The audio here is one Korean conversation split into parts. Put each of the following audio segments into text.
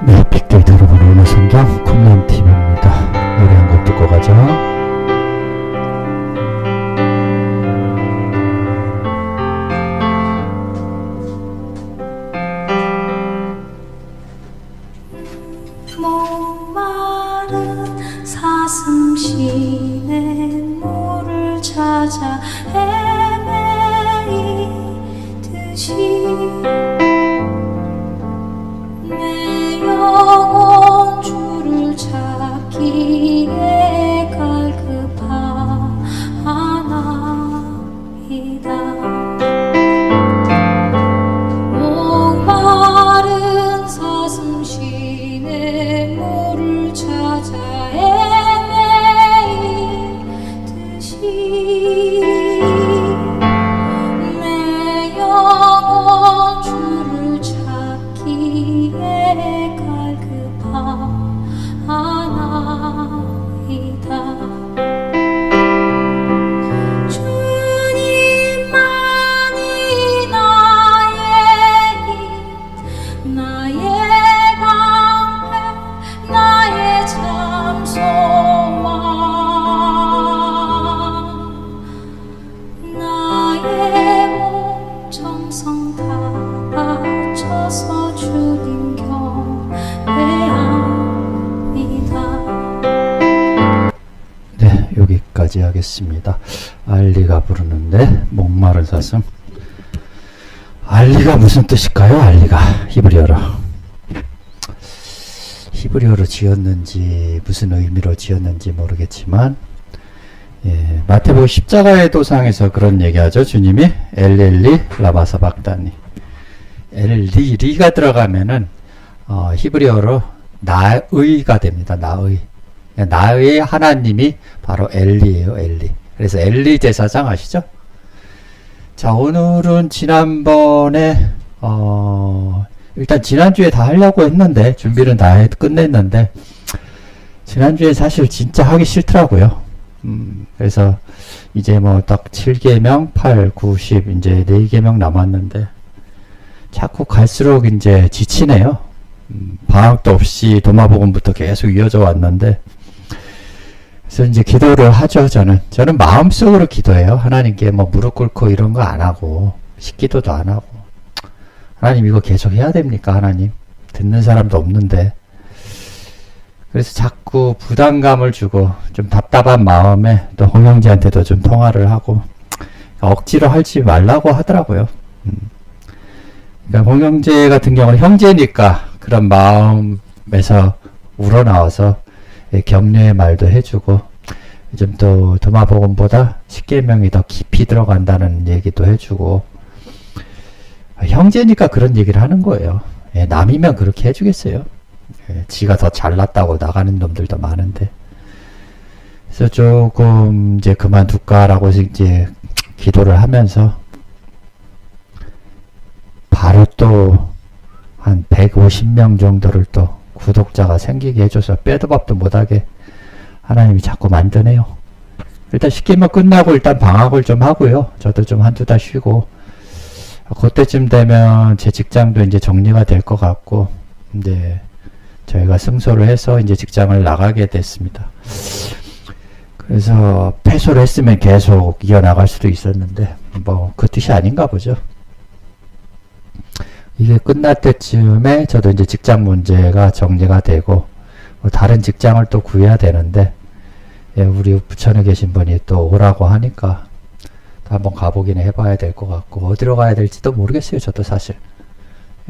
네, 빅데이터로 보는 오늘 성경 쿰람TV입니다. 노래 한 곡 듣고 가죠. 목마른 사슴 시내 물을 찾아 헤매이듯이 내 영혼 주를 찾기에 갈급하나이다. 목마른 사슴 시내 물을 찾아 헤매이듯이 내 영혼 주를 찾기에 갈급하나이다. 주님만이 나의 힘, 나의 방패, 나의 참 소망, 나의 몸 정성 다 바쳐서 주님 경배합니다. 네, 여기까지 하겠습니다. 알리가 부르는데 목마른 사슴. 알리가 무슨 뜻일까요? 알리가 히브리어로 지었는지 무슨 의미로 지었는지 모르겠지만, 예, 마태복음 십자가의 도상에서 그런 얘기하죠. 주님이 엘리 라마 사박다니. 리가 들어가면은 히브리어로 나의가 됩니다. 나의 하나님이 바로 엘리예요. 엘리. 그래서 엘리 제사장 아시죠? 자, 오늘은 지난번에 일단 지난주에 다 하려고 했는데, 준비는 다 끝냈는데, 지난주에 사실 진짜 하기 싫더라고요. 그래서 이제 뭐 딱 7계명, 8, 9, 10 이제 4계명 남았는데, 자꾸 갈수록 이제 지치네요. 방학도 없이 도마복음부터 계속 이어져 왔는데, 그래서 이제 기도를 하죠. 저는 마음속으로 기도해요. 하나님께 뭐 무릎 꿇고 이런 거 안 하고, 식기도도 안 하고, 하나님 이거 계속 해야 됩니까? 하나님 듣는 사람도 없는데. 그래서 자꾸 부담감을 주고 좀 답답한 마음에 또 홍영재한테도 좀 통화를 하고, 억지로 하지 말라고 하더라고요. 그러니까 홍영재 같은 경우는 형제니까 그런 마음에서 우러나와서 격려의 말도 해주고, 좀 또 도마복음보다 10계명이 더 깊이 들어간다는 얘기도 해주고, 형제니까 그런 얘기를 하는 거예요. 예, 남이면 그렇게 해주겠어요. 예, 지가 더 잘났다고 나가는 놈들도 많은데. 그래서 조금 이제 그만둘까라고 이제 기도를 하면서, 바로 또 한 150명 정도를 또 구독자가 생기게 해줘서 빼도 밥도 못하게 하나님이 자꾸 만드네요. 일단 10계명 끝나고 일단 방학을 좀 하고요. 저도 좀 한두 달 쉬고, 그때쯤 되면 제 직장도 이제 정리가 될 것 같고, 이제 저희가 승소를 해서 이제 직장을 나가게 됐습니다. 그래서 패소를 했으면 계속 이어나갈 수도 있었는데, 뭐 그 뜻이 아닌가 보죠. 이게 끝날 때쯤에 저도 이제 직장 문제가 정리가 되고, 뭐 다른 직장을 또 구해야 되는데, 예, 우리 부천에 계신 분이 또 오라고 하니까 또 한번 가보긴 해봐야 될 것 같고, 어디로 가야 될지도 모르겠어요. 저도 사실.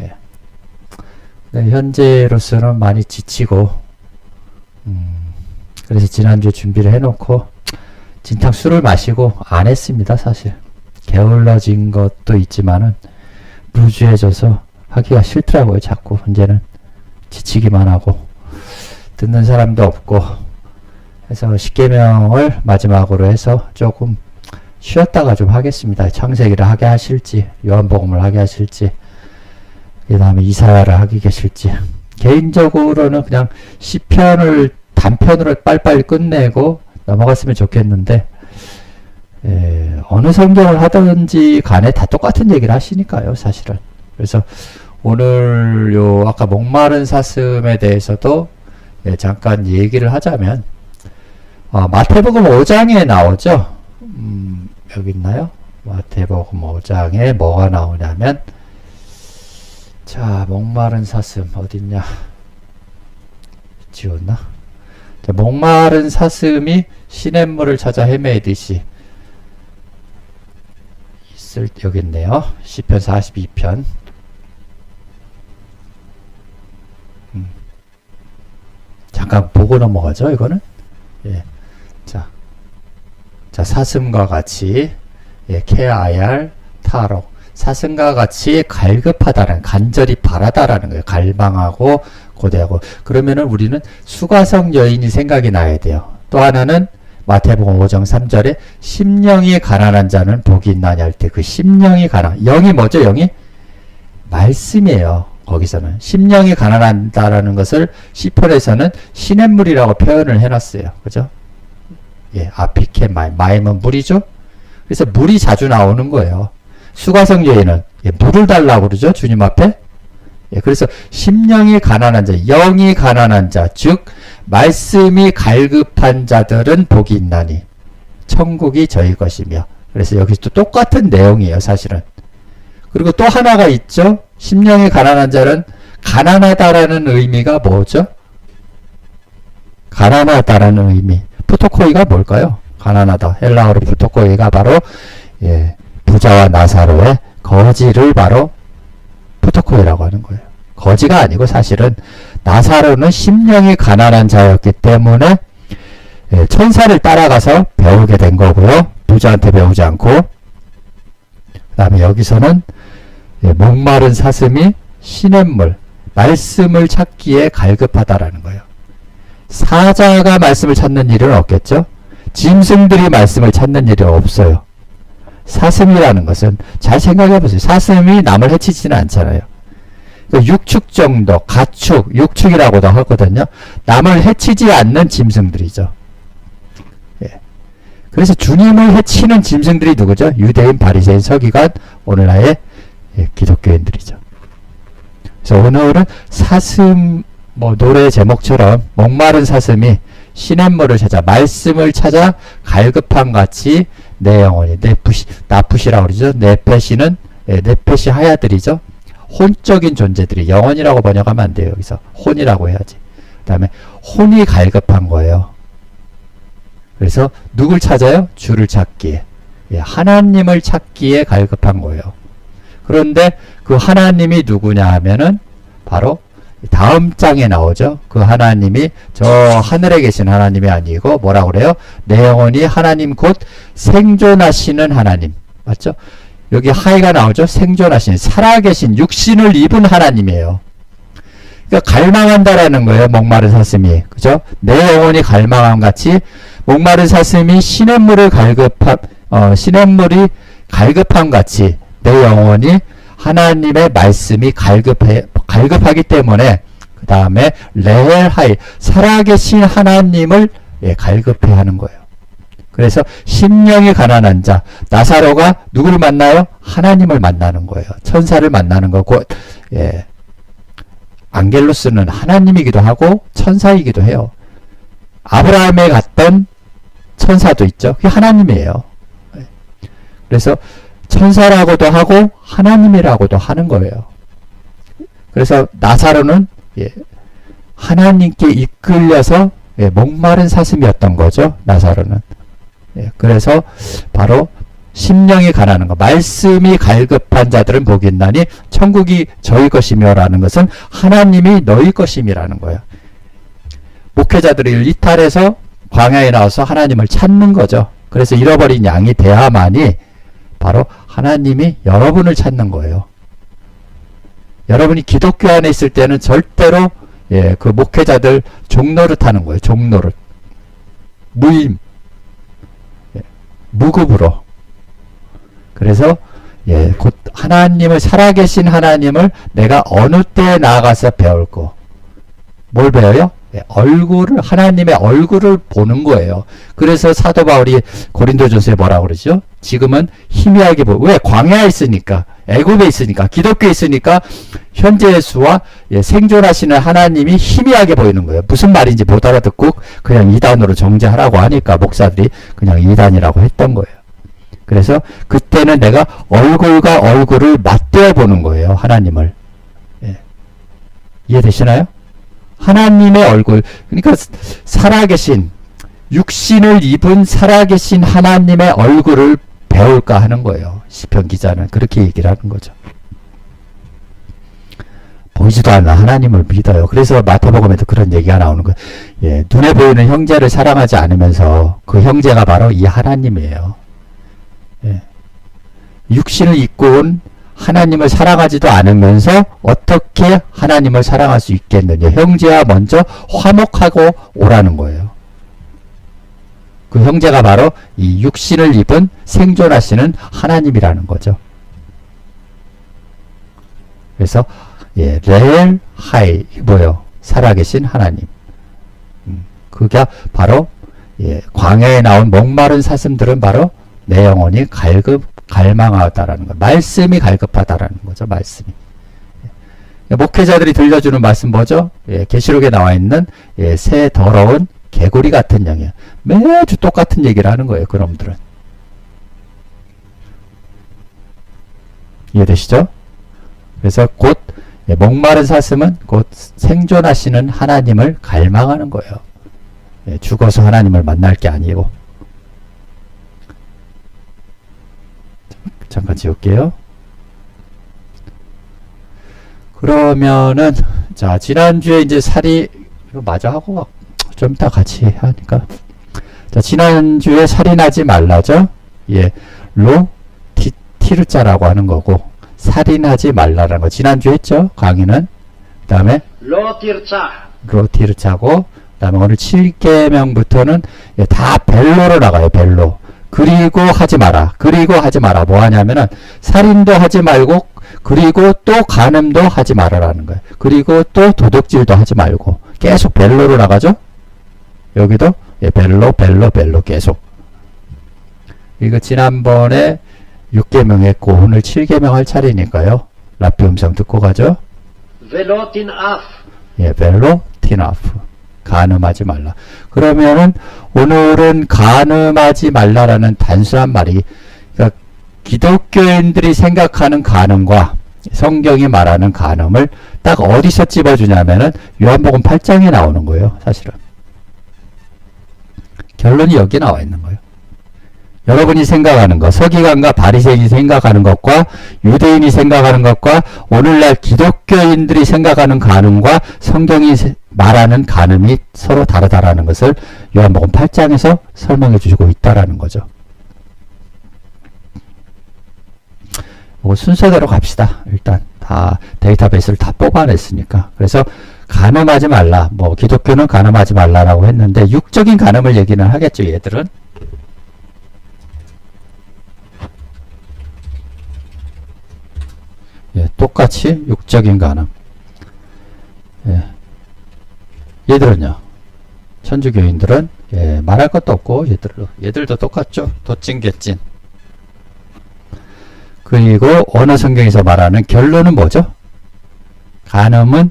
예. 네, 현재로서는 많이 지치고, 그래서 지난주에 준비를 해놓고 진탕 술을 마시고 안 했습니다. 사실 게을러진 것도 있지만은 루즈해져서 하기가 싫더라고요. 자꾸 이제는 지치기만 하고 듣는 사람도 없고 해서 10계명을 마지막으로 해서 조금 쉬었다가 좀 하겠습니다. 창세기를 하게 하실지, 요한복음을 하게 하실지, 그 다음에 이사야를 하게 계실지. 개인적으로는 그냥 시편을 단편으로 빨리빨리 끝내고 넘어갔으면 좋겠는데, 어느 성경을 하든지 간에 다 똑같은 얘기를 하시니까요, 사실은. 그래서 오늘 요 아까 목마른 사슴에 대해서도 예, 잠깐 얘기를 하자면 마태복음 5장에 나오죠. 여기 있나요? 마태복음 5장에 뭐가 나오냐면 자, 목마른 사슴 어딨냐? 지웠나? 자, 목마른 사슴이 시냇물을 찾아 헤매이듯이 있을 여기 있네요. 시편 42편. 잠깐 보고 넘어가죠. 이거는 예. 자, 사슴과 같이 예, 케아얄 타로 사슴과 같이 갈급하다는 간절히 바라다라는 거예요. 갈망하고 고대하고. 그러면은 우리는 수가성 여인이 생각이 나야 돼요. 또 하나는 마태복음 5장 3절에 심령이 가난한 자는 복이 있나니 할 때 그 심령이 가난, 영이 뭐죠? 영이? 말씀이에요. 거기서는 심령이 가난하다라는 것을 시편에서는 시냇물이라고 표현을 해놨어요. 그죠? 예, 아피케 마임은 물이죠. 그래서 물이 자주 나오는 거예요. 수가성 여인은 예, 물을 달라고 그러죠. 주님 앞에. 예, 그래서 심령이 가난한 자, 영이 가난한 자, 즉 말씀이 갈급한 자들은 복이 있나니 천국이 저희 것이며. 그래서 여기서 또 똑같은 내용이에요. 사실은. 그리고 또 하나가 있죠. 심령이 가난한 자는 가난하다라는 의미가 뭐죠? 가난하다라는 의미. 푸토코이가 뭘까요? 가난하다. 헬라어로 푸토코이가 바로 예, 부자와 나사로의 거지를 바로 푸토코이라고 하는 거예요. 거지가 아니고 사실은 나사로는 심령이 가난한 자였기 때문에 예, 천사를 따라가서 배우게 된 거고요. 부자한테 배우지 않고. 그 다음에 여기서는 예, 목마른 사슴이 시냇물, 말씀을 찾기에 갈급하다라는 거예요. 사자가 말씀을 찾는 일은 없겠죠? 짐승들이 말씀을 찾는 일이 없어요. 사슴이라는 것은 잘 생각해 보세요. 사슴이 남을 해치지는 않잖아요. 그러니까 육축 정도, 가축, 육축이라고도 하거든요. 남을 해치지 않는 짐승들이죠. 예. 그래서 주님을 해치는 짐승들이 누구죠? 유대인, 바리새인, 서기관, 오늘날의 예, 기독교인들이죠. 그래서 오늘은 사슴, 노래 제목처럼 목마른 사슴이 시냇물을 찾아 말씀을 찾아 갈급한 같이 내 영혼이 나푸시라고 그러죠. 네페시는 예, 네페시 하야들이죠. 혼적인 존재들이 영혼이라고 번역하면 안 돼요. 여기서 혼이라고 해야지. 그 다음에 혼이 갈급한 거예요. 그래서 누굴 찾아요? 주를 찾기에 예, 하나님을 찾기에 갈급한 거예요. 그런데 그 하나님이 누구냐 하면은 바로 다음 장에 나오죠. 그 하나님이 저 하늘에 계신 하나님이 아니고 뭐라고 그래요? 내 영혼이 하나님 곧 생존하시는 하나님. 맞죠? 여기 하이가 나오죠. 생존하신, 살아계신, 육신을 입은 하나님이에요. 그러니까 갈망한다라는 거예요. 목마른 사슴이. 그죠? 내 영혼이 갈망함 같이 목마른 사슴이 시냇물이 갈급함 같이 내 영혼이 하나님의 말씀이 갈급하기 때문에 그 다음에 레헬하이 살아계신 하나님을 예, 갈급해 하는 거예요. 그래서 심령이 가난한 자 나사로가 누구를 만나요? 하나님을 만나는 거예요. 천사를 만나는 거고 예, 안겔로스는 하나님이기도 하고 천사이기도 해요. 아브라함에 갔던 천사도 있죠. 그게 하나님이에요. 그래서 천사라고도 하고 하나님이라고도 하는 거예요. 그래서 나사로는 예, 하나님께 이끌려서 예, 목마른 사슴이었던 거죠. 나사로는. 예, 그래서 바로 심령이 가난한 거, 말씀이 갈급한 자들은 복이 있나니 천국이 저희 것이며 라는 것은 하나님이 너희 것임이라는 거예요. 목회자들이 이탈해서 광야에 나와서 하나님을 찾는 거죠. 그래서 잃어버린 양이 되야만이 바로 하나님이 여러분을 찾는 거예요. 여러분이 기독교 안에 있을 때는 절대로 예, 그 목회자들 종노릇 하는 거예요. 종노릇. 무임. 예, 무급으로. 그래서 예, 곧 하나님을 살아계신 하나님을 내가 어느 때에 나아가서 배울고 뭘 배워요? 얼굴을, 하나님의 얼굴을 보는 거예요. 그래서 사도 바울이 고린도전서에 뭐라고 그러죠? 지금은 희미하게 왜? 광야에 있으니까, 애굽에 있으니까, 기독교에 있으니까 현재 예수와 생존하시는 하나님이 희미하게 보이는 거예요. 무슨 말인지 못 알아듣고 그냥 이단으로 정죄하라고 하니까 목사들이 그냥 이단이라고 했던 거예요. 그래서 그때는 내가 얼굴과 얼굴을 맞대어 보는 거예요. 하나님을. 이해되시나요? 하나님의 얼굴, 그러니까 살아계신, 육신을 입은 살아계신 하나님의 얼굴을 배울까 하는 거예요. 시편 기자는 그렇게 얘기를 하는 거죠. 보이지도 않는 하나님을 믿어요. 그래서 마태복음에도 그런 얘기가 나오는 거예요. 눈에 보이는 형제를 사랑하지 않으면서 그 형제가 바로 이 하나님이에요. 육신을 입고 온 하나님을 사랑하지도 않으면서 어떻게 하나님을 사랑할 수 있겠느냐. 형제와 먼저 화목하고 오라는 거예요. 그 형제가 바로 이 육신을 입은 생존하시는 하나님이라는 거죠. 그래서 레엘 하이 뭐요? 살아계신 하나님. 그게 바로 광야에 나온 목마른 사슴들은 바로 내 영혼이 갈망하다라는 거. 말씀이 갈급하다라는 거죠. 말씀이. 목회자들이 들려주는 말씀 뭐죠? 계시록에 나와 있는 새 더러운 개구리 같은 영이에요. 매주 똑같은 얘기를 하는 거예요. 그놈들은. 이해되시죠? 그래서 곧 목마른 사슴은 곧 생존하시는 하나님을 갈망하는 거예요. 죽어서 하나님을 만날 게 아니고. 잠깐 지울게요. 그러면은 자, 지난주에 이제 살이 이거 마저 하고 좀 이따 같이 하니까. 자, 지난주에 살이 나지 말라죠? 티르자라고 하는 거고, 살인하지 말라라는 거 지난주에 했죠? 강의는. 그 다음에 로티르자고, 그 다음에 오늘 7계명부터는 다 벨로로 나가요. 벨로. 그리고 하지 마라. 그리고 하지 마라. 뭐 하냐면은 살인도 하지 말고, 그리고 또 간음도 하지 말아라는 거예요. 그리고 또 도둑질도 하지 말고. 계속 벨로로 나가죠? 여기도 벨로 계속. 이거 지난번에 6계명 했고 오늘 7계명 할 차례니까요. 라피 음성 듣고 가죠. 벨로 티나프. 간음하지 말라. 그러면은 오늘은 간음하지 말라라는 단순한 말이, 그러니까 기독교인들이 생각하는 간음과 성경이 말하는 간음을 딱 어디서 찝어주냐면은 요한복음 8장에 나오는 거예요. 사실은. 결론이 여기 나와 있는 거예요. 여러분이 생각하는 것, 서기관과 바리새인이 생각하는 것과 유대인이 생각하는 것과 오늘날 기독교인들이 생각하는 간음과 성경이 말하는 간음이 서로 다르다라는 것을 요한복음 8장에서 설명해 주시고 있다라는 거죠. 순서대로 갑시다. 일단 다 데이터베이스를 다 뽑아냈으니까. 그래서 간음하지 말라. 뭐 기독교는 간음하지 말라라고 했는데 육적인 간음을 얘기는 하겠죠. 얘들은. 똑같이 육적인 간음. 얘들은요. 천주교인들은 말할 것도 없고 얘들도 똑같죠. 도찐개찐. 그리고 언어 성경에서 말하는 결론은 뭐죠? 간음은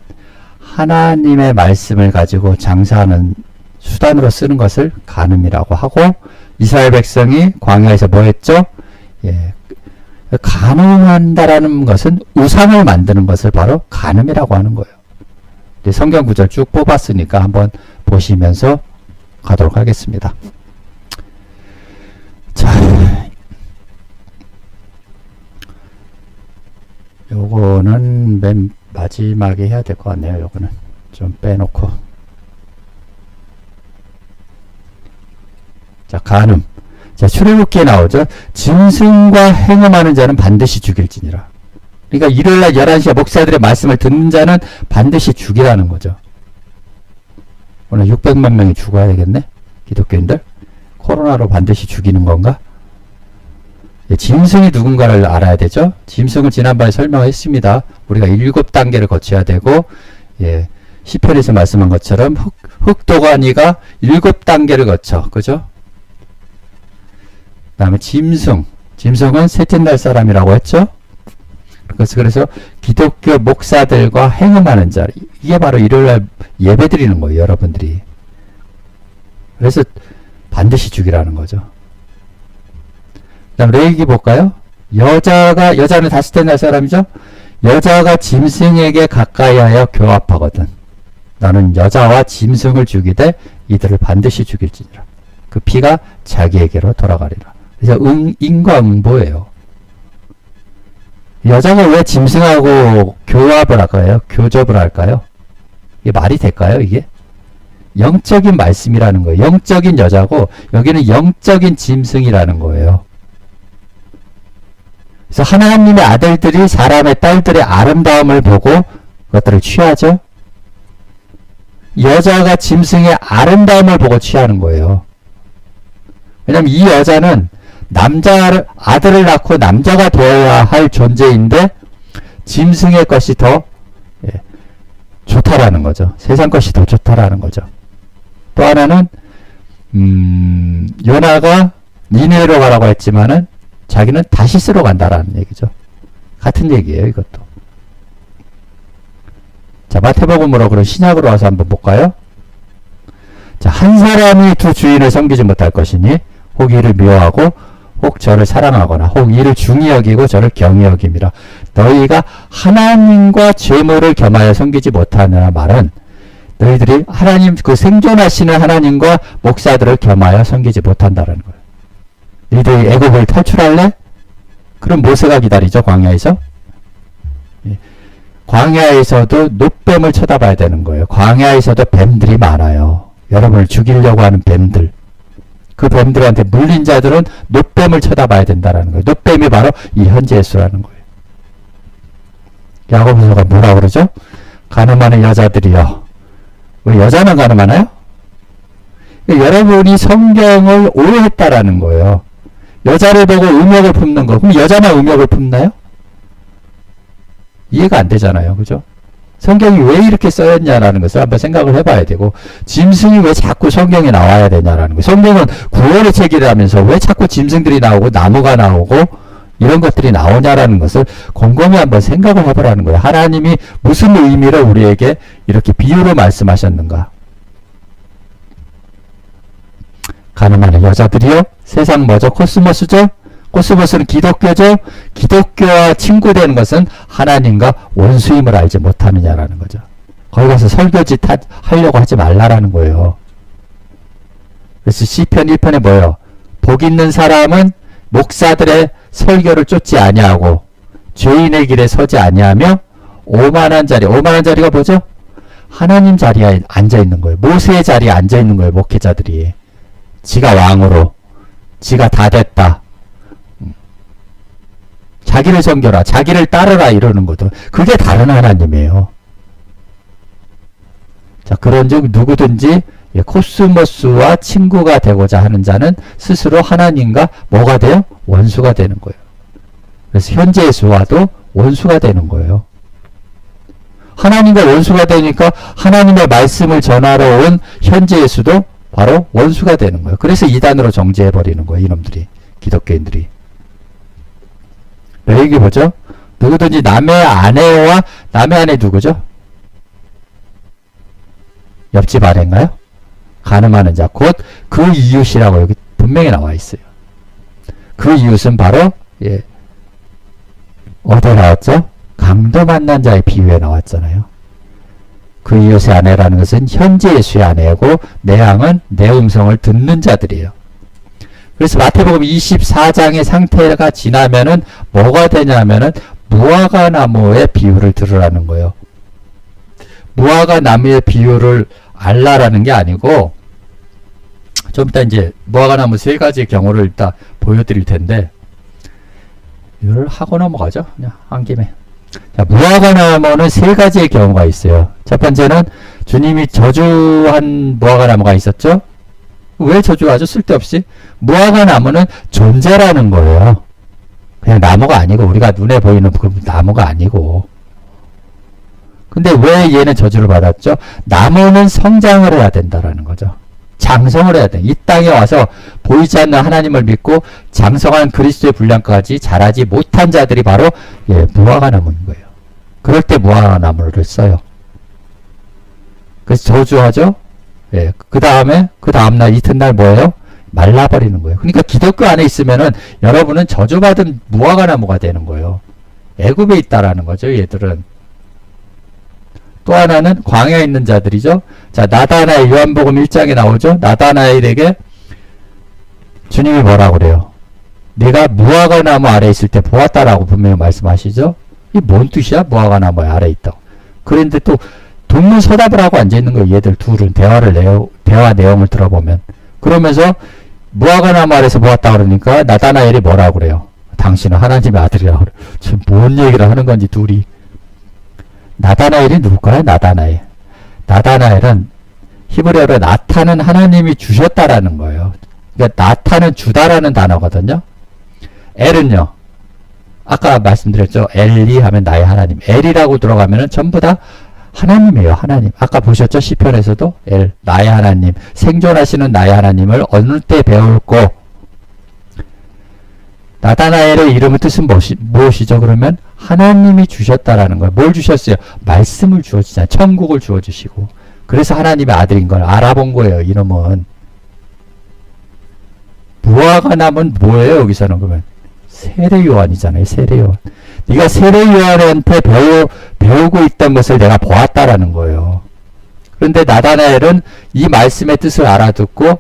하나님의 말씀을 가지고 장사하는 수단으로 쓰는 것을 간음이라고 하고, 이스라엘 백성이 광야에서 뭐 했죠? 간음한다라는 것은 우상을 만드는 것을 바로 간음이라고 하는 거예요. 성경 구절 쭉 뽑았으니까 한번 보시면서 가도록 하겠습니다. 자, 요거는 맨 마지막에 해야 될 것 같네요. 요거는 좀 빼놓고. 자, 간음. 자, 출애굽기에 나오죠. 짐승과 행음하는 자는 반드시 죽일지니라. 그러니까 일요일날 11시에 목사들의 말씀을 듣는 자는 반드시 죽이라는 거죠. 오늘 600만 명이 죽어야 되겠네? 기독교인들? 코로나로 반드시 죽이는 건가? 짐승이 누군가를 알아야 되죠. 짐승을 지난번에 설명했습니다. 우리가 7단계를 거쳐야 되고, 시편에서 말씀한 것처럼 흑도가니가 7단계를 거쳐. 그죠? 그 다음에 짐승은 셋째 날 사람이라고 했죠? 그래서 기독교 목사들과 행음하는 자리. 이게 바로 일요일날 예배 드리는 거예요, 여러분들이. 그래서 반드시 죽이라는 거죠. 그 다음 레위기 볼까요? 여자는 다섯째 날 사람이죠? 여자가 짐승에게 가까이 하여 교합하거든. 너는 여자와 짐승을 죽이되 이들을 반드시 죽일지니라. 그 피가 자기에게로 돌아가리라. 그래서 인과응보예요. 여자가 왜 짐승하고 교합을 할까요? 교접을 할까요? 이게 말이 될까요, 이게? 영적인 말씀이라는 거예요. 영적인 여자고 여기는 영적인 짐승이라는 거예요. 그래서 하나님의 아들들이 사람의 딸들의 아름다움을 보고 그것들을 취하죠. 여자가 짐승의 아름다움을 보고 취하는 거예요. 왜냐하면 이 여자는 아들을 낳고 남자가 되어야 할 존재인데 짐승의 것이 더 좋다라는 거죠. 세상 것이 더 좋다라는 거죠. 또 하나는 요나가 니느웨로 가라고 했지만은 자기는 다시스로 간다라는 얘기죠. 같은 얘기예요, 이것도. 자, 마태복음으로 그런 신약으로 와서 한번 볼까요? 자, 한 사람이 두 주인을 섬기지 못할 것이니 혹 이를 미워하고 혹 저를 사랑하거나 혹 이를 중히 여기고 저를 경히 여김이라. 너희가 하나님과 재물을 겸하여 섬기지 못하느라 말은 너희들이 하나님, 그 생존하시는 하나님과 목사들을 겸하여 섬기지 못한다라는 거예요. 너희들이 애국을 탈출할래? 그럼 모세가 기다리죠, 광야에서. 광야에서도 놋뱀을 쳐다봐야 되는 거예요. 광야에서도 뱀들이 많아요. 여러분을 죽이려고 하는 뱀들. 그 뱀들한테 물린 자들은 놋뱀을 쳐다봐야 된다는 거예요. 놋뱀이 바로 이 현재 예수라는 거예요. 야고보서가 뭐라 그러죠? 가늠하는 여자들이요. 왜 여자만 가늠하나요? 여러분이 성경을 오해했다라는 거예요. 여자를 보고 음욕을 품는 거. 그럼 여자만 음욕을 품나요? 이해가 안 되잖아요. 그죠? 성경이 왜 이렇게 써였냐라는 것을 한번 생각을 해봐야 되고, 짐승이 왜 자꾸 성경에 나와야 되냐라는 거예요. 성경은 구원의 책이라면서 왜 자꾸 짐승들이 나오고 나무가 나오고 이런 것들이 나오냐라는 것을 곰곰이 한번 생각을 해보라는 거예요. 하나님이 무슨 의미로 우리에게 이렇게 비유로 말씀하셨는가. 가늠하는 여자들이요? 세상 뭐죠? 코스모스죠? 코스모스는 기독교죠? 기독교와 친구되는 것은 하나님과 원수임을 알지 못하느냐라는 거죠. 거기 가서 설교짓 하려고 하지 말라라는 거예요. 그래서 시편 1편에 뭐예요? 복 있는 사람은 목사들의 설교를 쫓지 아니하고 죄인의 길에 서지 아니하며 오만한 자리가 뭐죠? 하나님 자리에 앉아있는 거예요. 모세의 자리에 앉아있는 거예요. 목회자들이. 지가 왕으로, 지가 다 됐다. 자기를 섬겨라, 자기를 따르라 이러는 것도 그게 다른 하나님이에요. 자, 그런즉 누구든지 코스모스와 친구가 되고자 하는 자는 스스로 하나님과 뭐가 돼요? 원수가 되는 거예요. 그래서 현재 예수와도 원수가 되는 거예요. 하나님과 원수가 되니까 하나님의 말씀을 전하러 온 현재 예수도 바로 원수가 되는 거예요. 그래서 이단으로 정죄해버리는 거예요. 이놈들이, 기독교인들이. 레위기 보죠? 누구든지 남의 아내와 남의 아내 누구죠? 옆집 아내인가요? 가늠하는 자, 곧 그 이웃이라고 여기 분명히 나와 있어요. 그 이웃은 바로 어디에 나왔죠? 강도 만난 자의 비유에 나왔잖아요. 그 이웃의 아내라는 것은 현재 예수의 아내고 내 양은 내 음성을 듣는 자들이에요. 그래서 마태복음 24장의 상태가 지나면은 뭐가 되냐면은 무화과 나무의 비유를 들으라는 거예요. 무화과 나무의 비유를 알라라는 게 아니고, 좀 이따 이제 무화과 나무 세 가지의 경우를 이따 보여드릴 텐데, 이걸 하고 넘어가죠. 그냥 한 김에. 자, 무화과 나무는 세 가지의 경우가 있어요. 첫 번째는 주님이 저주한 무화과 나무가 있었죠. 왜 저주하죠? 쓸데없이. 무화과 나무는 존재라는 거예요. 그냥 나무가 아니고, 우리가 눈에 보이는 그 나무가 아니고. 근데 왜 얘는 저주를 받았죠? 나무는 성장을 해야 된다라는 거죠. 장성을 해야 돼. 이 땅에 와서 보이지 않는 하나님을 믿고 장성한 그리스도의 분량까지 자라지 못한 자들이 바로 무화과 나무인 거예요. 그럴 때 무화과 나무를 써요. 그래서 저주하죠. 그 다음날 이튿날 뭐예요? 말라버리는 거예요. 그러니까 기독교 안에 있으면은 여러분은 저주받은 무화과 나무가 되는 거예요. 애굽에 있다라는 거죠. 얘들은. 또 하나는 광야에 있는 자들이죠. 자, 나다나엘, 요한복음 1장에 나오죠. 나다나엘에게 주님이 뭐라고 그래요? 내가 무화과 나무 아래에 있을 때 보았다라고 분명히 말씀하시죠. 이 뭔 뜻이야? 무화과 나무 아래에 있다고. 그런데 또 동문서답을 하고 앉아있는 거예요. 얘들 둘은 대화 내용을 들어보면. 그러면서 무화과 나무 아래에서 보았다 그러니까 나다나엘이 뭐라고 그래요? 당신은 하나님의 아들이라고 그래요. 지금 뭔 얘기를 하는 건지 둘이. 나다나엘이 누굴까요? 나다나엘은 히브리어로 나타는 하나님이 주셨다라는 거예요. 그러니까 나타는 주다라는 단어거든요. 엘은요. 아까 말씀드렸죠. 엘리 하면 나의 하나님. 엘이라고 들어가면은 전부 다 하나님이에요. 하나님. 아까 보셨죠? 시편에서도 엘, 나의 하나님. 생존하시는 나의 하나님을 어느 때 배울고 나다나엘의 이름의 뜻은 무엇이죠? 그러면 하나님이 주셨다라는 거예요. 뭘 주셨어요? 말씀을 주어주잖아요. 천국을 주어주시고. 그래서 하나님의 아들인 걸 알아본 거예요. 이놈은. 무화과 나무는 뭐예요? 여기서는 그러면 세례요한이잖아요. 세례요한. 네가 세례요한한테 배우고 있던 것을 내가 보았다라는 거예요. 그런데 나다나엘은 이 말씀의 뜻을 알아듣고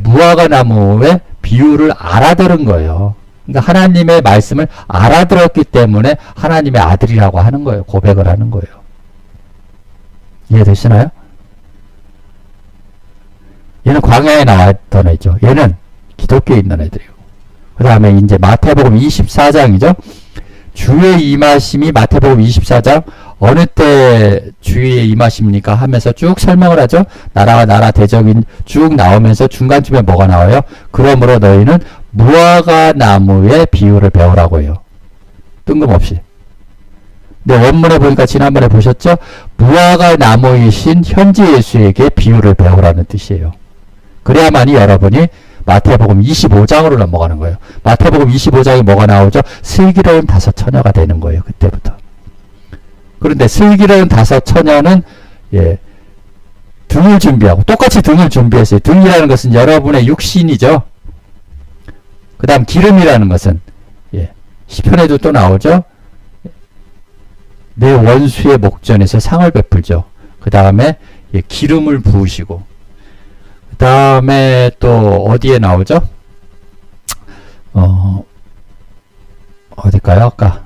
무화과 나무의 비유를 알아들은 거예요. 그러니까 하나님의 말씀을 알아들었기 때문에 하나님의 아들이라고 하는 거예요. 고백을 하는 거예요. 이해되시나요? 얘는 광야에 나왔던 애죠. 얘는 기독교에 있는 애들이고. 그 다음에 이제 마태복음 24장이죠. 주의 임하심이 마태복음 24장 어느 때 주의 임하십니까 하면서 쭉 설명을 하죠. 나라와 나라 대적인 쭉 나오면서 중간쯤에 뭐가 나와요? 그러므로 너희는 무화과 나무의 비유를 배우라고 해요. 뜬금없이. 근데 원문에 보니까 지난번에 보셨죠? 무화과 나무이신 현재 예수에게 비유를 배우라는 뜻이에요. 그래야만이 여러분이 마태복음 25장으로 넘어가는 거예요. 마태복음 25장에 뭐가 나오죠? 슬기로운 다섯 처녀가 되는 거예요. 그때부터. 그런데 슬기로운 다섯 처녀는 등을 준비하고 똑같이 등을 준비했어요. 등이라는 것은 여러분의 육신이죠. 그 다음 기름이라는 것은 시편에도 또 나오죠. 내 원수의 목전에서 상을 베풀죠. 그 다음에 기름을 부으시고 그 다음에 또 어디에 나오죠? 어딜까요? 아까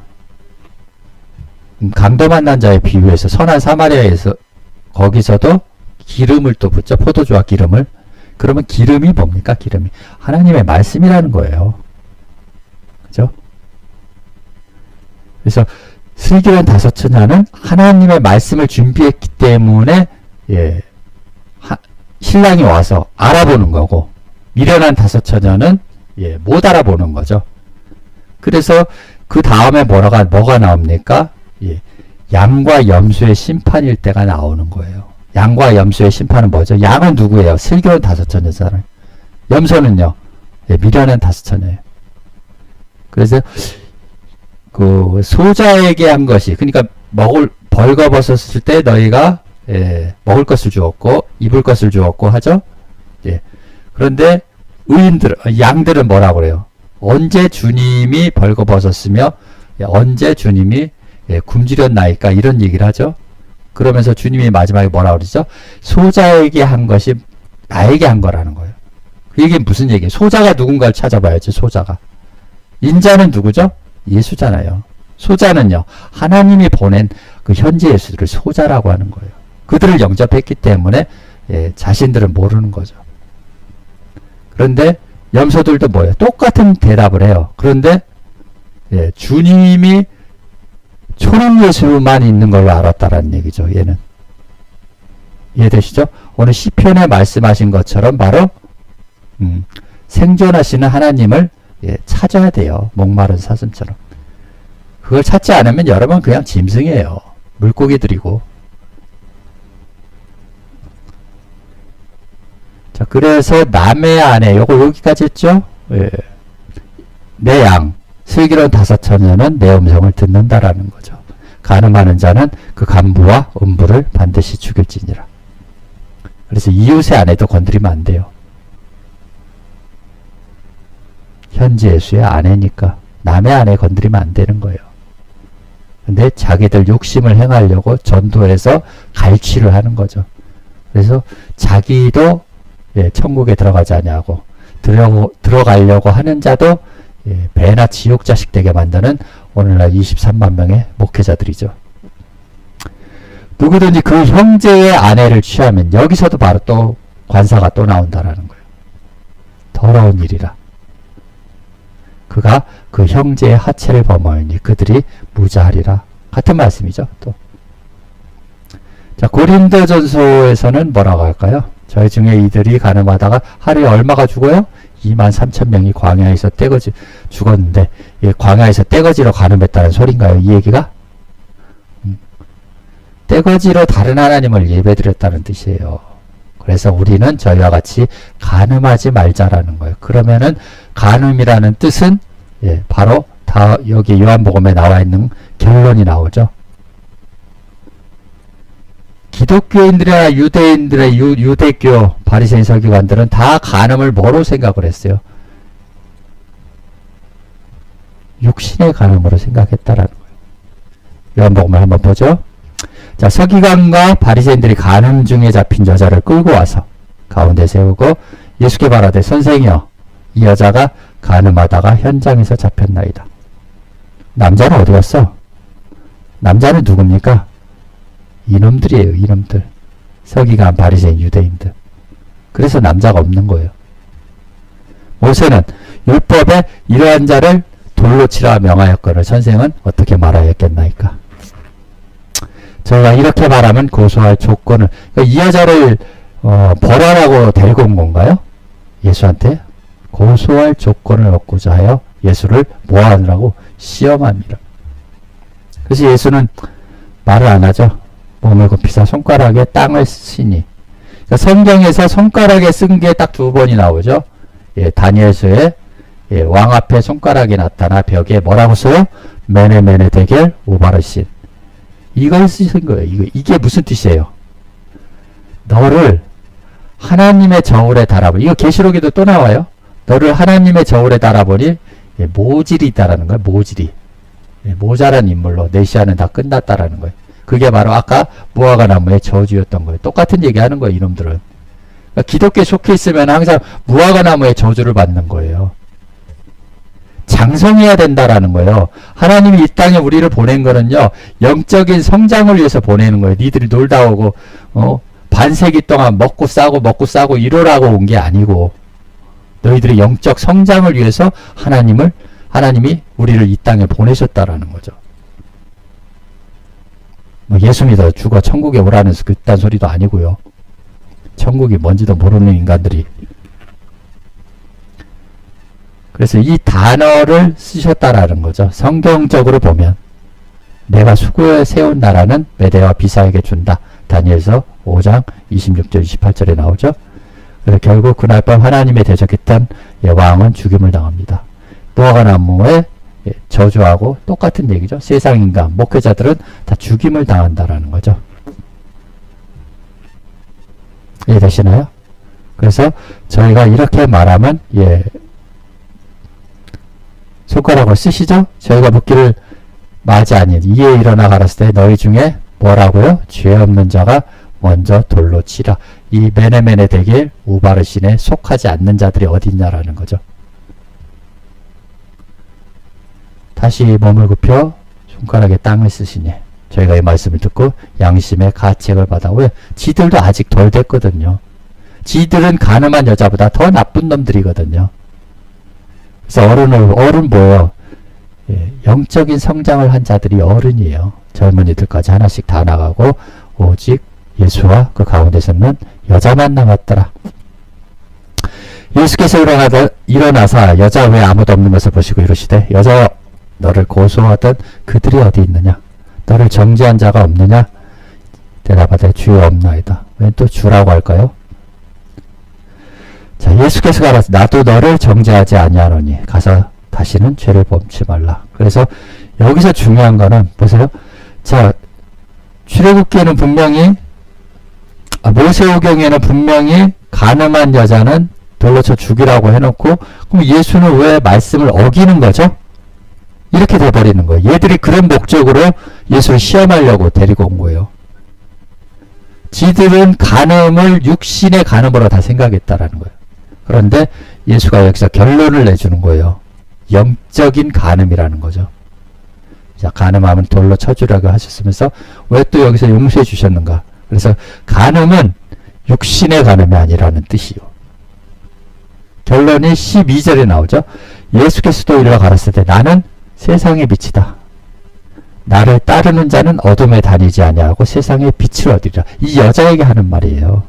강도 만난 자의 비유에서 선한 사마리아에서 거기서도 기름을 또 붓죠. 포도주와 기름을. 그러면 기름이 뭡니까? 기름이 하나님의 말씀이라는 거예요. 그죠? 그래서 슬기로운 다섯 처녀는 하나님의 말씀을 준비했기 때문에 신랑이 와서 알아보는 거고, 미련한 다섯 처녀는 못 알아보는 거죠. 그래서 그 다음에 뭐가 나옵니까? 양과 염소의 심판일 때가 나오는 거예요. 양과 염소의 심판은 뭐죠? 양은 누구예요? 슬기로운 다섯 처녀잖아요. 염소는요? 미련한 다섯 처녀예요. 그래서 그 소자에게 한 것이, 그러니까 벌거벗었을 때 너희가 먹을 것을 주었고 입을 것을 주었고 하죠. 그런데 양들은 뭐라고 그래요? 언제 주님이 벌거벗었으며 언제 주님이 굶주렸나이까, 이런 얘기를 하죠. 그러면서 주님이 마지막에 뭐라고 그러죠? 소자에게 한 것이 나에게 한 거라는 거예요. 그 얘기는 무슨 얘기예요? 소자가 누군가를 찾아봐야지. 소자가. 인자는 누구죠? 예수잖아요. 소자는요, 하나님이 보낸 그 현재 예수들을 소자라고 하는 거예요. 그들을 영접했기 때문에 자신들은 모르는 거죠. 그런데 염소들도 뭐예요? 똑같은 대답을 해요. 그런데 주님이 초림 예수만 있는 걸로 알았다라는 얘기죠. 얘는. 이해되시죠? 오늘 시편에 말씀하신 것처럼 바로 생존하시는 하나님을 찾아야 돼요. 목마른 사슴처럼. 그걸 찾지 않으면 여러분 그냥 짐승이에요. 물고기들이고. 그래서 남의 아내, 요거 여기까지 했죠? 예. 내 양, 슬기로운 5처녀는 내 음성을 듣는다라는 거죠. 간음하는 자는 그 간부와 음부를 반드시 죽일지니라. 그래서 이웃의 아내도 건드리면 안 돼요. 현지 예수의 아내니까 남의 아내 건드리면 안 되는 거예요. 근데 자기들 욕심을 행하려고 전도해서 갈취를 하는 거죠. 그래서 자기도 천국에 들어가지 아니하고 들어가려고 하는 자도 배나 지옥 자식 되게 만드는 오늘날 23만 명의 목회자들이죠. 누구든지 그 형제의 아내를 취하면 여기서도 바로 또 관사가 또 나온다라는 거예요. 더러운 일이라. 그가 그 형제의 하체를 범하였니 그들이 무자하리라. 같은 말씀이죠. 또. 자, 고린도전서에서는 뭐라고 할까요? 저희 중에 이들이 간음하다가 하루에 얼마가 죽어요? 23,000명이 광야에서 떼거지 죽었는데 광야에서 떼거지로 간음했다는 소린가요? 이 얘기가? 떼거지로 다른 하나님을 예배드렸다는 뜻이에요. 그래서 우리는 저희와 같이 간음하지 말자라는 거예요. 그러면은 간음이라는 뜻은 바로 다 여기 요한복음에 나와 있는 결론이 나오죠. 기독교인들이나 유대인들의 유대교 바리새인 서기관들은 다 간음을 뭐로 생각을 했어요? 육신의 간음으로 생각했다라는 거예요. 요한복음을 한번 보죠. 자, 서기관과 바리새인들이 간음 중에 잡힌 여자를 끌고 와서 가운데 세우고 예수께 말하되 선생이여 이 여자가 간음하다가 현장에서 잡혔나이다. 남자는 어디 갔어? 남자는 누굽니까? 이놈들이에요. 이놈들. 서기관, 바리새인, 유대인들. 그래서 남자가 없는 거예요. 모세는 율법에 이러한 자를 돌로 치라 명하였거늘 선생은 어떻게 말하였겠나이까? 저희가 이렇게 말하면 고소할 조건을, 그러니까 이 여자를 벌하라고 데리고 온 건가요? 예수한테 고소할 조건을 얻고자 하여 예수를 모하느라고 시험합니다. 그래서 예수는 말을 안 하죠. 몸을 굽히사 손가락에 땅을 쓰시니. 그러니까 성경에서 손가락에 쓴 게 딱 2번이 나오죠. 다니엘서에 왕 앞에 손가락이 나타나 벽에 뭐라고 써요? 메네메네 데겔 우바르신. 이걸 쓰신 거예요. 이게 무슨 뜻이에요? 너를 하나님의 저울에 달아보니, 이거 계시록에도 또 나와요. 너를 하나님의 저울에 달아보니 모질이 있다라는 거예요. 모질이. 모자란 인물로 내시아는 다 끝났다라는 거예요. 그게 바로 아까 무화과 나무의 저주였던 거예요. 똑같은 얘기하는 거예요. 이놈들은. 그러니까 기독교에 속해 있으면 항상 무화과 나무의 저주를 받는 거예요. 장성해야 된다라는 거예요. 하나님이 이 땅에 우리를 보낸 거는요, 영적인 성장을 위해서 보내는 거예요. 니들이 놀다 오고 반세기 동안 먹고 싸고 이러라고 온 게 아니고, 너희들의 영적 성장을 위해서 하나님이 우리를 이 땅에 보내셨다라는 거죠. 뭐 예수 믿어 죽어 천국에 오라는 그딴 소리도 아니고요. 천국이 뭔지도 모르는 인간들이. 그래서 이 단어를 쓰셨다라는 거죠. 성경적으로 보면 내가 수고에 세운 나라는 메대와 비사에게 준다. 다니엘서 5장 26절 28절에 나오죠. 그래서 결국 그날 밤 하나님의 대적했던 왕은 죽임을 당합니다. 무화과 나무에 저주하고 똑같은 얘기죠. 세상 인간, 목회자들은 다 죽임을 당한다라는 거죠. 이해되시나요? 그래서 저희가 이렇게 말하면 손가락을 쓰시죠? 저희가 묻기를 마지 아닌 이에 일어나 가라사대 때 너희 중에 뭐라고요? 죄 없는 자가 먼저 돌로 치라. 이 메네메네 데겔 우바르신에 속하지 않는 자들이 어디 있냐라는 거죠. 다시 몸을 굽혀 손가락에 땅을 쓰시니. 저희가 이 말씀을 듣고 양심의 가책을 받아. 왜? 지들도 아직 덜 됐거든요. 지들은 가늠한 여자보다 더 나쁜 놈들이거든요. 그래서 어른 뭐예요? 영적인 성장을 한 자들이 어른이에요. 젊은이들까지 하나씩 다 나가고 오직 예수와 그 가운데서는 여자만 남았더라. 예수께서 일어나사 여자 외에 아무도 없는 것을 보시고 이르시되 여자여 너를 고소하던 그들이 어디 있느냐? 너를 정죄한 자가 없느냐? 대답하되 주여 없나이다. 왜 또 주라고 할까요? 자, 예수께서 가라사 나도 너를 정죄하지 아니하노니 가서 다시는 죄를 범치 말라. 그래서 여기서 중요한 거는 보세요. 자, 출애굽기에는 분명히 모세오경에는 분명히 가늠한 여자는 돌로 쳐 죽이라고 해놓고, 그럼 예수는 왜 말씀을 어기는 거죠? 이렇게 돼버리는 거예요. 얘들이 그런 목적으로 예수를 시험하려고 데리고 온 거예요. 지들은 간음을 육신의 간음으로 다 생각했다라는 거예요. 그런데 예수가 여기서 결론을 내주는 거예요. 영적인 간음이라는 거죠. 자, 간음하면 돌로 쳐주라고 하셨으면서 왜 또 여기서 용서해 주셨는가? 그래서 간음은 육신의 간음이 아니라는 뜻이요. 결론이 12절에 나오죠. 예수께서도 일러 가라사대 때 나는 세상의 빛이다. 나를 따르는 자는 어둠에 다니지 아니하고 세상의 빛을 얻으리라. 이 여자에게 하는 말이에요.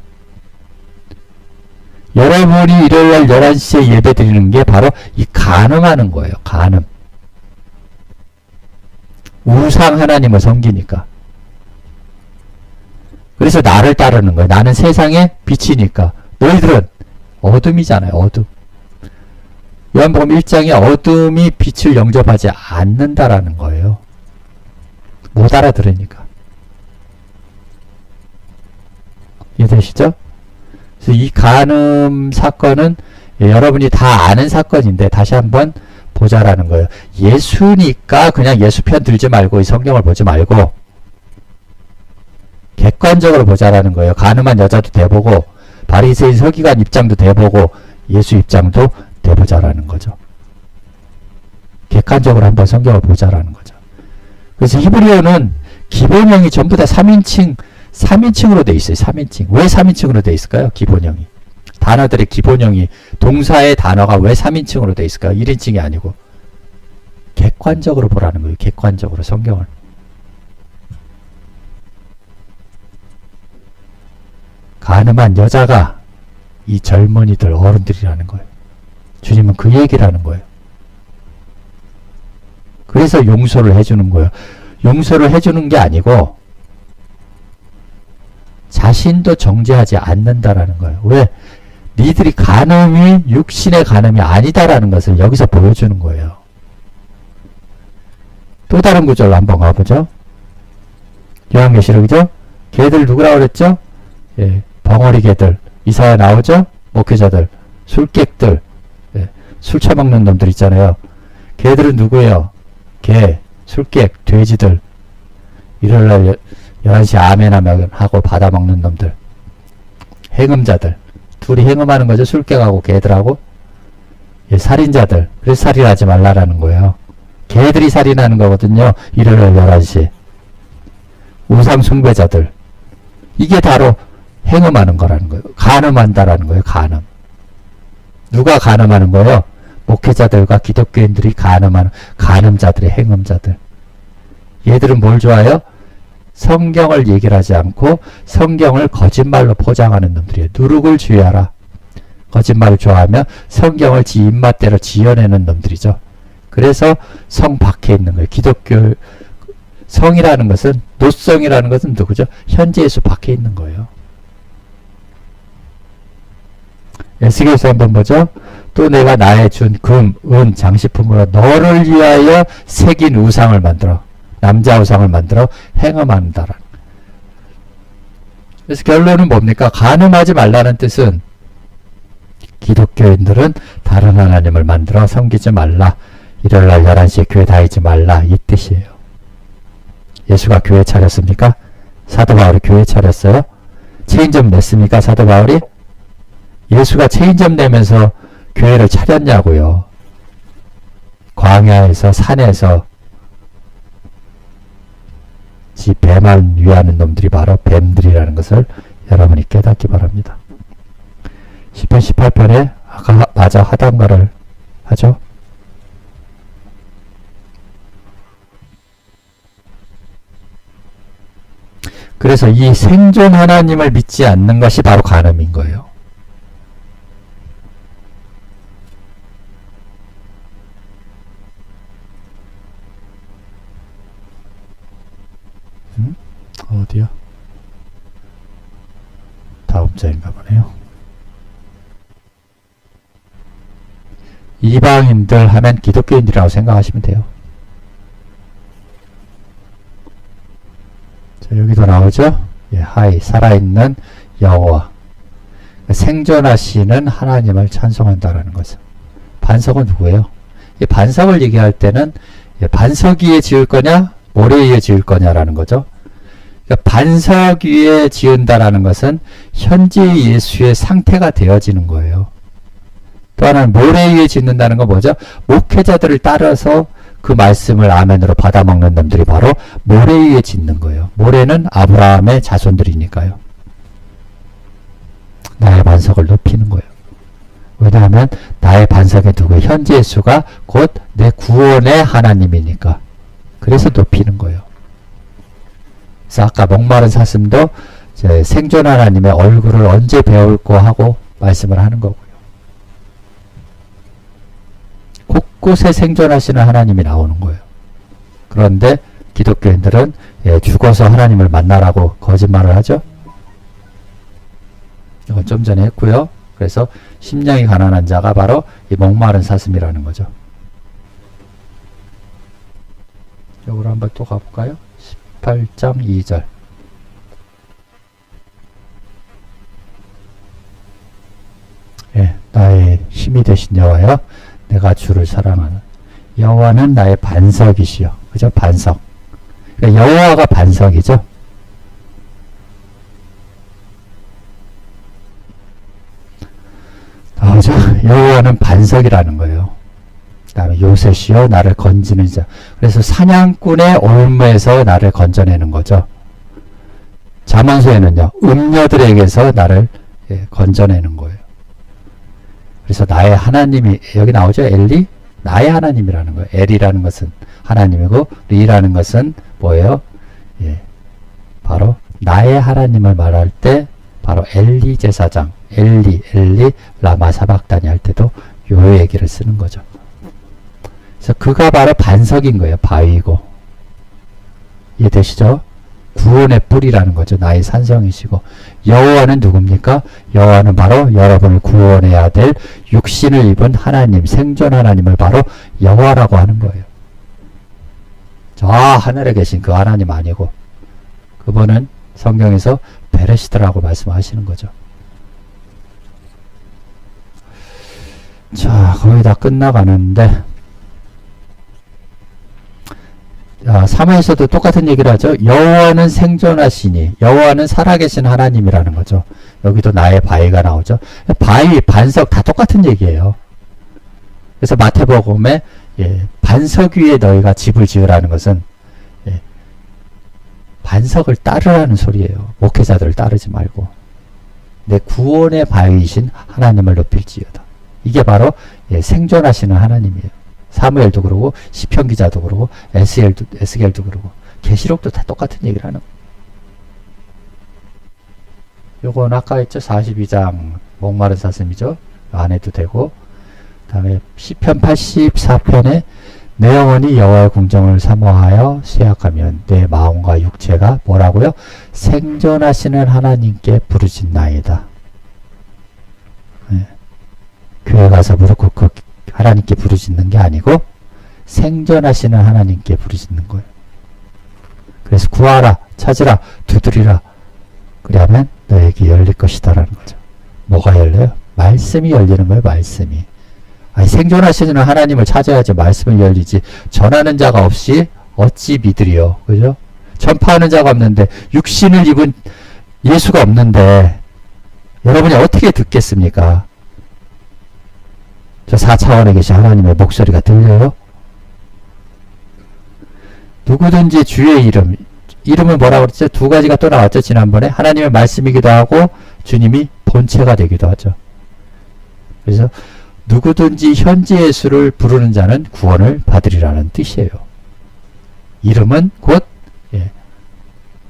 여러분이 일요일날 11시에 예배 드리는 게 바로 이 간음하는 거예요. 간음. 우상 하나님을 섬기니까. 그래서 나를 따르는 거예요. 나는 세상의 빛이니까. 너희들은 어둠이잖아요. 어둠. 요한복음 1장에 어둠이 빛을 영접하지 않는다라는 거예요. 못 알아들으니까. 이해되시죠? 그래서 이 간음 사건은 여러분이 다 아는 사건인데 다시 한번 보자라는 거예요. 예수니까 그냥 예수 편 들지 말고 이 성경을 보지 말고 객관적으로 보자라는 거예요. 간음한 여자도 대보고 바리새인 서기관 입장도 대보고 예수 입장도 대보자라는 거죠. 객관적으로 한번 성경을 보자라는 거죠. 그래서 히브리어는 기본형이 전부 다 3인칭으로 돼 있어요. 3인칭. 왜 3인칭으로 돼 있을까요? 기본형이. 단어들의 기본형이, 동사의 단어가 왜 3인칭으로 돼 있을까요? 1인칭이 아니고. 객관적으로 보라는 거예요. 객관적으로 성경을. 간음한 여자가 이 젊은이들, 어른들이라는 거예요. 주님은 그 얘기를 하는 거예요. 그래서 용서를 해주는 거예요. 용서를 해주는 게 아니고 자신도 정죄하지 않는다라는 거예요. 왜? 니들이 간음이 육신의 간음이 아니다라는 것을 여기서 보여주는 거예요. 또 다른 구절로 한번 가보죠. 요한계시록이죠. 걔들 누구라고 그랬죠? 예, 벙어리 개들. 이사야 나오죠? 목회자들, 술객들, 예, 술 처먹는 놈들 있잖아요. 걔들은 누구예요? 개, 술객, 돼지들. 일요일날 11시 아멘 하고 받아먹는 놈들. 행음자들. 둘이 행음하는 거죠. 술객하고 개들하고. 예, 살인자들. 그래서 살인하지 말라라는 거예요. 개들이 살인하는 거거든요. 일요일 11시. 우상 숭배자들. 이게 바로 행음하는 거라는 거예요. 간음한다라는 거예요. 간음. 누가 간음하는 거예요? 목회자들과 기독교인들이 간음하는, 간음자들의 행음자들. 얘들은 뭘 좋아해요? 성경을 얘기를 하지 않고 성경을 거짓말로 포장하는 놈들이에요. 누룩을 주의하라. 거짓말을 좋아하면 성경을 지 입맛대로 지어내는 놈들이죠. 그래서 성 밖에 있는 거예요. 기독교 성이라는 것은, 노성이라는 것은 누구죠? 현재 예수 밖에 있는 거예요. 에스겔서 한번 보죠. 또 내가 나의 준 금, 은, 장식품으로 너를 위하여 새긴 우상을 만들어, 남자 우상을 만들어 행음한다라. 그래서 결론은 뭡니까? 간음하지 말라는 뜻은 기독교인들은 다른 하나님을 만들어 섬기지 말라. 일요일날 11시에 교회 다니지 말라. 이 뜻이에요. 예수가 교회 차렸습니까? 사도 바울이 교회 차렸어요? 체인점 냈습니까? 사도 바울이? 예수가 체인점 내면서 교회를 차렸냐고요. 광야에서, 산에서 지 뱀만 위하는 놈들이 바로 뱀들이라는 것을 여러분이 깨닫기 바랍니다. 시편 18편에 아까 맞아 하던 말을 하죠. 그래서 이 생존 하나님을 믿지 않는 것이 바로 간음인 거예요. 어디야? 다음 장인가 보네요. 이방인들 하면 기독교인들이라고 생각하시면 돼요. 자, 여기도 나오죠? 예, 하이, 살아있는 여호와. 생존하시는 하나님을 찬송한다라는 거죠. 반석은 누구예요? 이 반석을 얘기할 때는 반석 위에 지을 거냐, 모래 위에 지을 거냐라는 거죠. 그러니까 반석 위에 지은다라는 것은 현재 예수의 상태가 되어지는 거예요. 또 하나는 모래 위에 짓는다는 건 뭐죠? 목회자들을 따라서 그 말씀을 아멘으로 받아먹는 놈들이 바로 모래 위에 짓는 거예요. 모래는 아브라함의 자손들이니까요. 나의 반석을 높이는 거예요. 왜냐하면 나의 반석의 누구? 현재 예수가 곧 내 구원의 하나님이니까. 그래서 높이는 거예요. 그래서 아까 목마른 사슴도 이제 생존 하나님의 얼굴을 언제 배울고 하고 말씀을 하는 거고요. 곳곳에 생존하시는 하나님이 나오는 거예요. 그런데 기독교인들은 죽어서 하나님을 만나라고 거짓말을 하죠. 이건 좀 전에 했고요. 그래서 심령이 가난한 자가 바로 이 목마른 사슴이라는 거죠. 여기로 한번 또 가볼까요? 18장 2절. 예, 나의 힘이 되신 여호와여, 내가 주를 사랑하는. 여호와는 나의 반석이시여. 그죠? 반석. 그러니까 여호와가 반석이죠. 나오죠? 여호와는 반석이라는 거예요. 그 다음에 요셉이여 나를 건지는 자. 그래서 사냥꾼의 올무에서 나를 건져내는 거죠. 잠언서에는요, 음녀들에게서 나를 건져내는 거예요. 그래서 나의 하나님이 여기 나오죠. 엘리? 나의 하나님이라는 거예요. 엘이라는 것은 하나님이고 리라는 것은 뭐예요? 예, 바로 나의 하나님을 말할 때 바로 엘리 제사장, 엘리 라마 사박다니 할 때도 요 얘기를 쓰는 거죠. 그래서 그가 바로 반석인 거예요. 바위고. 이해되시죠? 구원의 뿌리라는 거죠. 나의 산성이시고. 여호와는 누굽니까? 여호와는 바로 여러분을 구원해야 될 육신을 입은 하나님, 생존 하나님을 바로 여호와라고 하는 거예요. 저 하늘에 계신 그 하나님 아니고, 그분은 성경에서 베레시드라고 말씀하시는 거죠. 자, 거의 다 끝나가는데, 사무엘서도 똑같은 얘기를 하죠. 여호와는 생존하시니, 여호와는 살아계신 하나님이라는 거죠. 여기도 나의 바위가 나오죠. 바위, 반석 다 똑같은 얘기예요. 그래서 마태복음에 반석 위에 너희가 집을 지으라는 것은 반석을 따르라는 소리예요. 목회자들을 따르지 말고 내 구원의 바위이신 하나님을 높일지어다. 이게 바로 생존하시는 하나님이에요. 사무엘도 그러고 시편 기자도 그러고 에스겔도 그러고 계시록도 다 똑같은 얘기를 하는 거예요. 요건 아까 했죠. 42장 목마른 사슴이죠. 안 해도 되고, 그 다음에 시편 84편에 내 영혼이 여호와의 궁정을 사모하여 쇠약하면 내 마음과 육체가 뭐라고요? 생존하시는 하나님께 부르짖나이다. 네. 교회 가서 무릎 꿇고 하나님께 부르짖는 게 아니고 생존하시는 하나님께 부르짖는 거예요. 그래서 구하라, 찾으라, 두드리라. 그러면 너에게 열릴 것이다 라는 거죠. 뭐가 열려요? 말씀이 열리는 거예요. 말씀이. 아니, 생존하시는 하나님을 찾아야지 말씀을 열리지. 전하는 자가 없이 어찌 믿으리요. 그죠? 전파하는 자가 없는데, 육신을 입은 예수가 없는데 여러분이 어떻게 듣겠습니까? 저 4차원에 계신 하나님의 목소리가 들려요? 누구든지 주의 이름은 뭐라고 그랬죠? 두 가지가 또 나왔죠. 지난번에 하나님의 말씀이기도 하고 주님이 본체가 되기도 하죠. 그래서 누구든지 현재 예수를 부르는 자는 구원을 받으리라는 뜻이에요. 이름은 곧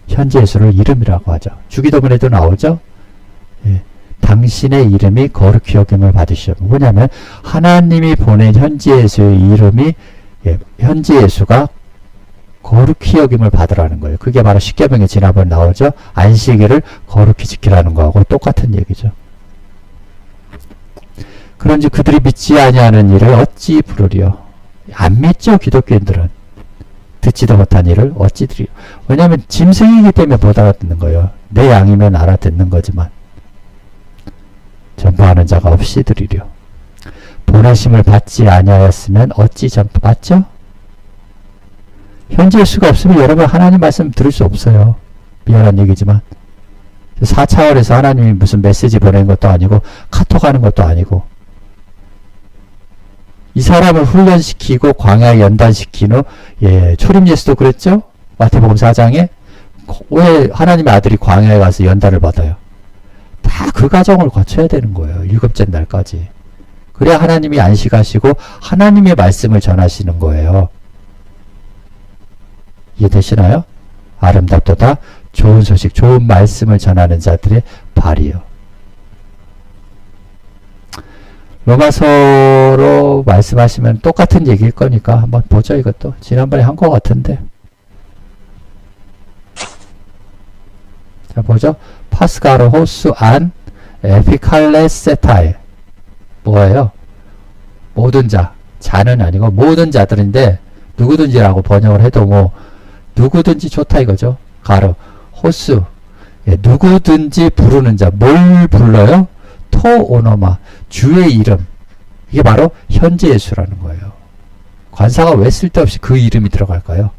현재 예수를 이름이라고 하죠. 주기도문에도 나오죠. 당신의 이름이 거룩히 여김을 받으시오. 뭐냐면 하나님이 보낸 현재 예수의 이름이 현재 예수가 거룩히 여김을 받으라는 거예요. 그게 바로 십계명에 지난번 나오죠. 안식일을 거룩히 지키라는 거하고 똑같은 얘기죠. 그런지 그들이 믿지 아니하는 일을 어찌 부르리요. 안 믿죠, 기독교인들은. 듣지도 못한 일을 어찌 들이요. 왜냐하면 짐승이기 때문에 못 알아듣는 거예요. 내 양이면 알아듣는 거지만 전파하는 자가 없이 들으려. 보내심을 받지 아니하였으면 어찌 전파받죠? 현재 수가 없으면 여러분 하나님 말씀 들을 수 없어요. 미안한 얘기지만 4차원에서 하나님이 무슨 메시지 보내는 것도 아니고 카톡 하는 것도 아니고 이 사람을 훈련시키고 광야에 연단시킨 후 초림 예수도 그랬죠? 마태복음 4장에 왜 하나님의 아들이 광야에 가서 연단을 받아요? 다 그 과정을 거쳐야 되는 거예요. 7째 날까지. 그래야 하나님이 안식하시고 하나님의 말씀을 전하시는 거예요. 이해되시나요? 아름답도다 좋은 소식, 좋은 말씀을 전하는 자들의 발이요. 로마서로 말씀하시면 똑같은 얘기일 거니까 한번 보죠. 이것도 지난번에 한 것 같은데. 자, 보죠. 파스카르 호수 안 에피칼레세타에 뭐예요? 모든 자, 자는 아니고 모든 자들인데 누구든지라고 번역을 해도 뭐 누구든지 좋다 이거죠. 가르 호수, 누구든지 부르는 자, 뭘 불러요? 토오노마, 주의 이름. 이게 바로 현재 예수라는 거예요. 관사가 왜 쓸데없이 그 이름이 들어갈까요?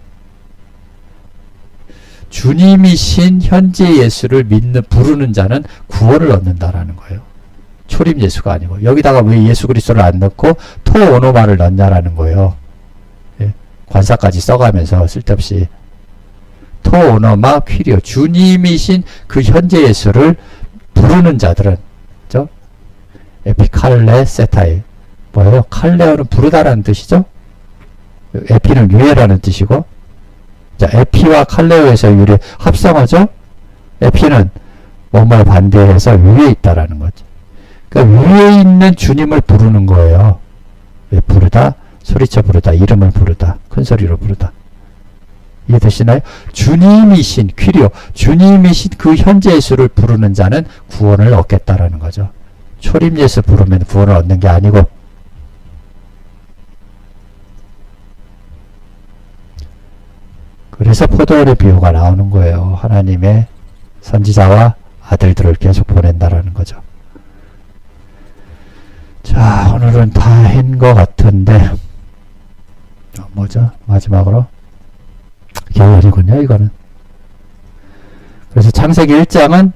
주님이신 현재 예수를 믿는 부르는 자는 구원을 얻는다라는 거예요. 초림 예수가 아니고. 여기다가 왜 예수 그리스도를 안 넣고 토오노마를 넣냐라는 거예요. 관사까지 써가면서 쓸데없이. 토오노마 퀴리오, 주님이신 그 현재 예수를 부르는 자들은, 그죠? 에피칼레 세타이, 뭐예요? 칼레오는 부르다라는 뜻이죠? 에피는 유예라는 뜻이고, 자, 에피와 칼레오에서 유래 합성어죠? 에피는 뭐뭐에 반대해서 위에 있다라는 거죠. 그러니까 위에 있는 주님을 부르는 거예요. 왜 부르다? 소리쳐 부르다. 이름을 부르다. 큰 소리로 부르다. 이해되시나요? 주님이신 퀴리오, 주님이신 그 현재 예수를 부르는 자는 구원을 얻겠다라는 거죠. 초림 예수 부르면 구원을 얻는 게 아니고, 그래서 포도원의 비유가 나오는 거예요. 하나님의 선지자와 아들들을 계속 보낸다라는 거죠. 자, 오늘은 다 한 것 같은데 뭐죠? 마지막으로 결론이군요, 이거는. 그래서 창세기 1장은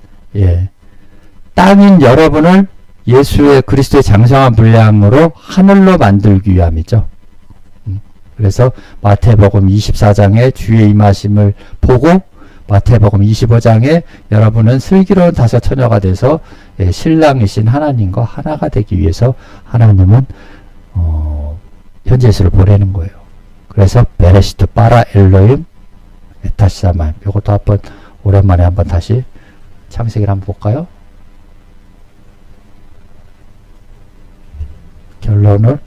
땅인 여러분을 예수의 그리스도의 장성한 분량으로 하늘로 만들기 위함이죠. 그래서 마태복음 24장에 주의 임하심을 보고 마태복음 25장에 여러분은 슬기로운 다섯 처녀가 돼서 신랑이신 하나님과 하나가 되기 위해서 하나님은 현재 예수를 보내는 거예요. 그래서 베레시트 바라 엘로임 에타시사마임, 이것도 한번 오랜만에 한번 다시 창세기를 한번 볼까요? 결론을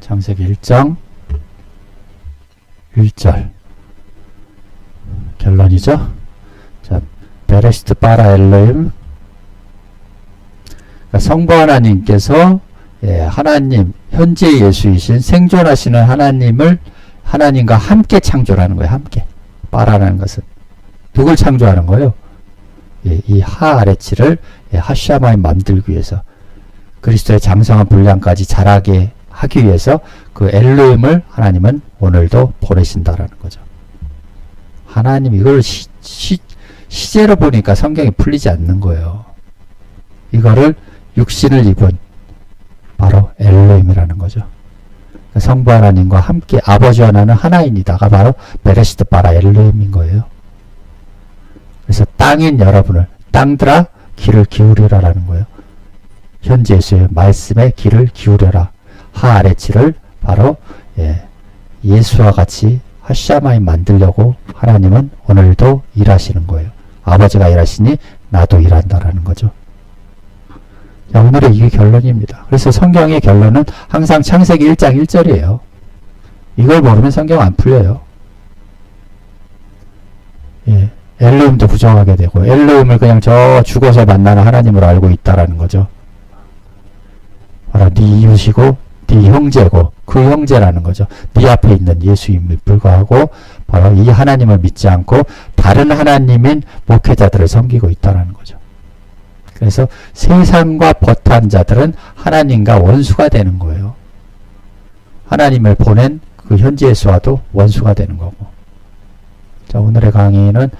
창세기 1장 1절 결론이죠. 자, 베레시트 바라 엘로임, 그러니까 성부 하나님께서 하나님 현재 예수이신 생존하시는 하나님을 하나님과 함께 창조하는 거예요. 함께. 바라라는 것은 누굴 창조하는 거예요? 이 하 아래치를 하샤마임 만들기 위해서, 그리스도의 장성한 분량까지 자라게 하기 위해서 그 엘로임을 하나님은 오늘도 보내신다라는 거죠. 하나님 이걸 시제로 보니까 성경이 풀리지 않는 거예요. 이거를 육신을 입은 바로 엘로임이라는 거죠. 성부 하나님과 함께 아버지 하나는 하나이니다가 바로 베레시트 바라 엘로임인 거예요. 그래서 땅인 여러분을, 땅들아 귀를 기울여라라는 거예요. 현재 예수의 말씀에 귀를 기울여라. 하 아래치를 바로 예수와 같이 하샤마임 만들려고 하나님은 오늘도 일하시는 거예요. 아버지가 일하시니 나도 일한다라는 거죠. 자, 오늘의 이게 결론입니다. 그래서 성경의 결론은 항상 창세기 1장 1절이에요. 이걸 모르면 성경 안 풀려요. 예. 엘로힘도 부정하게 되고, 엘로힘을 그냥 저 죽어서 만나는 하나님으로 알고 있다라는 거죠. 바로 네 이웃이고 네 형제고 그 형제라는 거죠. 네 앞에 있는 예수임에 불과하고 바로 이 하나님을 믿지 않고 다른 하나님인 목회자들을 섬기고 있다라는 거죠. 그래서 세상과 버탄 자들은 하나님과 원수가 되는 거예요. 하나님을 보낸 그 현지 예수와도 원수가 되는 거고. 자, 오늘의 강의는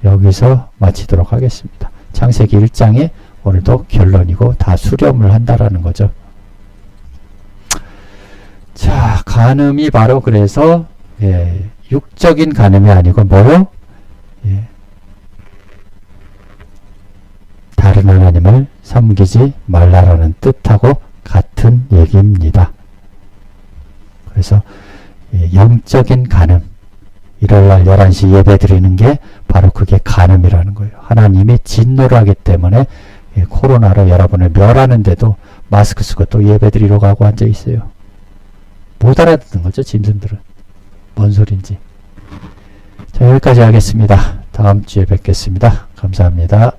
여기서 마치도록 하겠습니다. 창세기 1장이 오늘도 결론이고 다 수렴을 한다라는 거죠. 자, 간음이 바로 그래서 육적인 간음이 아니고 뭐요? 다른 하나님을 섬기지 말라라는 뜻하고 같은 얘기입니다. 그래서 영적인 간음, 일요일날 11시 예배 드리는 게 바로 그게 간음이라는 거예요. 하나님이 진노를 하기 때문에 코로나로 여러분을 멸하는데도 마스크 쓰고 또 예배 드리러 가고 앉아 있어요. 못 알아듣는 거죠, 짐승들은. 뭔 소린지. 자, 여기까지 하겠습니다. 다음 주에 뵙겠습니다. 감사합니다.